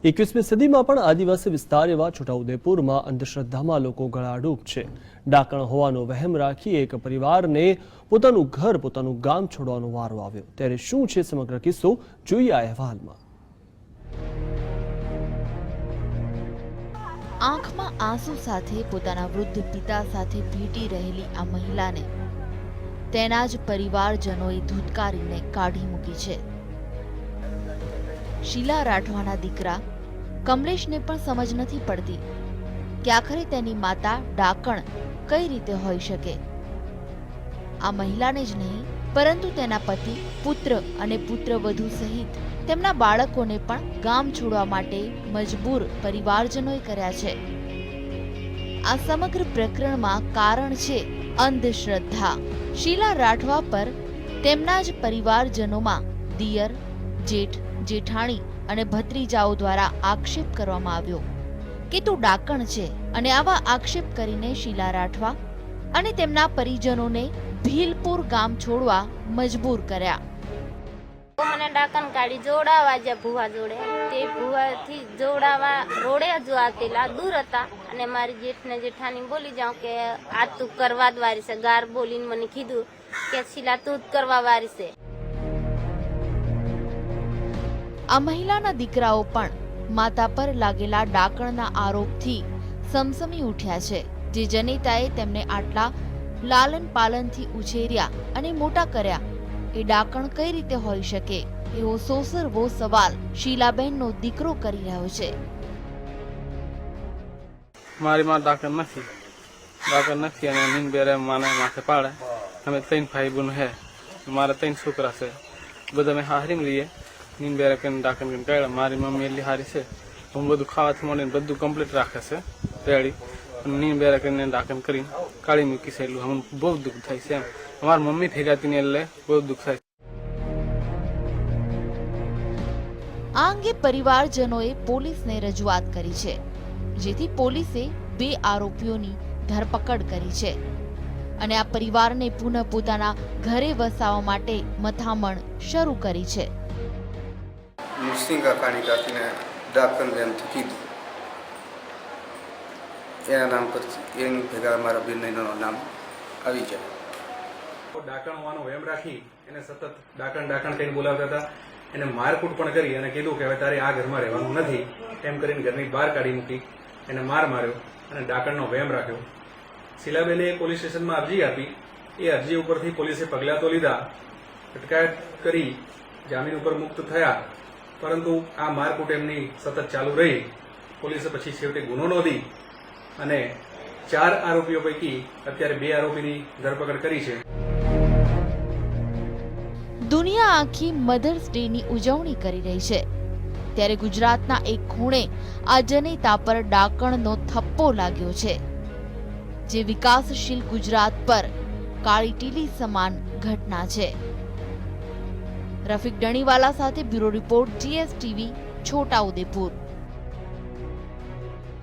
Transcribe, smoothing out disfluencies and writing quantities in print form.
21મી સદીમાં પણ આદિવાસી વિસ્તાર એવા છોટાઉદેપુરમાં અંધશ્રદ્ધામાં લોકો ગળાડૂબ છે। ડાકણ હોવાનો વહેમ રાખી એક પરિવારને પોતાનું ઘર, પોતાનું ગામ છોડવાનો વારો આવ્યો। ત્યારે શું છે સમગ્ર કિસ્સો, જોઈએ આ અહેવાલમાં। આંખમાં આંસુ સાથે પોતાના વૃદ્ધ પિતા સાથે ભેટી રહેલી આ મહિલાને તેના જ પરિવારજનોએ ધૂતકારીને કાઢી મૂકી છે। શીલા રાઠવાના દીકરા કમલેશને પણ સમજ નથી પડતી કે આખરે તેની માતા ડાકણ કઈ રીતે હોઈ શકે। આ મહિલાને જ નહીં પરંતુ તેના પતિ, પુત્ર અને પુત્રવધુ સહિત તેમના બાળકોને પણ ગામ છોડવા માટે મજબૂર પરિવારજનોએ કર્યા છે। આ સમગ્ર પ્રકરણમાં કારણ છે અંધશ્રદ્ધા। શીલા રાઠવા પર તેમના જ પરિવારજનોમાં દિયર, જેઠ, જેઠાણી અને ભત્રીજાઓ દ્વારા આક્ષેપ કરવામાં આવ્યો કે તું ડાકણ છે, અને આવા આક્ષેપ કરીને શીલા રાઠવા અને તેમના પરિજનોને ભીલપુર ગામ છોડવા મજબૂર કર્યા। મને ડાકણ કાઢી જોડાવા જ્યાં ભુવા જોડે, તે ભુવાથી જોડાવા રોડે જ આવેલા દૂર હતા, અને મારી જેઠ ને જેઠાણી બોલી જાઉં કે આ તું કરવા જ વારી છે। ગાર બોલીને મને કીધું કે શીલા તું જ કરવા વારી છે। આ મહિલાના દીકરાઓ પણ માતા પર લાગેલા ડાકણના આરોપથી સમસમી ઉઠ્યા છે। જે જનેતાએ તેમને આટલા લાલન પાલનથી ઉછેર્યા અને મોટા કર્યા, એ ડાકણ કઈ રીતે હોઈ શકે, એવો સોસરવો સવાલ શીલાબેનનો દીકરો કરી રહ્યો છે। મારી માં ડાકણ નથી અને નીન બેરે માને માથે પાડે। અમે 3 ભાઈ બહેન હે, મારા 3 છોકરા છે, બધા મેં હારીમ લઈએ। નીન બેરે કે ડાકણ કે કાઢે। મારી મમ્મી એટલી હારી છે, હું બધું ખાવાથી મળીને બધું કમ્પ્લીટ રાખે છે રેડી, અને નીન બેરે કરીને ડાકણ કરીને કાઢી મૂકી છે। એટલું અમને બહુ દુઃખ થાય છે એમ, અમારી મમ્મી ભેગાતી ને એટલે બહુ દુઃખ થાય। આ અંગે પરિવારજનોએ પોલીસને રજૂઆત કરી છે, જેથી પોલીસે 2 આરોપીઓની ધરપકડ કરી છે અને આ પરિવારને પુનઃ પોતાના ઘરે વસાવવા માટે મથામણ શરૂ કરી છે। સિંગા કાણી કાકીને ડાકણ એમ કીધું, એના નામ પરથી એની ભેગા મારા બેનનું નામ આવી જાય। ડાકણ હોવાનો વહેમ રાખી એને સતત ડાકણ કહીને બોલાવતા હતા। એને મારકૂટ પણ કરી અને કીધું કે હવે તારે આ ઘરમાં રહેવાનું નથી, એમ કરીને ઘરની બહાર કાઢી મૂકી, એને માર માર્યો અને ડાકણનો વહેમ રાખ્યો। શીલાબેને પોલીસ સ્ટેશનમાં અરજી આપી। એ અરજી ઉપરથી પોલીસે પગલાં તો લીધા, અટકાયત કરી, જામીન ઉપર મુક્ત થયા, પરંતુ આ મારકૂટ એમની સતત ચાલુ રહી। પોલીસે પછી છેવટે ગુનો નોંધી અને 4 આરોપીઓ પૈકી અત્યારે 2 આરોપીની ધરપકડ કરી છે। દુનિયા આખી મધર્સ ડેની ઉજવણી કરી રહી છે, ત્યારે ગુજરાતના એક ખૂણે આ જનેતા પર ડાકણનો થપ્પો લાગ્યો છે, જે વિકાસશીલ ગુજરાત પર કાળી ટીલી સમાન ઘટના છે। રફીક ડણીવાલા સાથે બ્યુરો રિપોર્ટ, GSTV, છોટાઉદેપુર।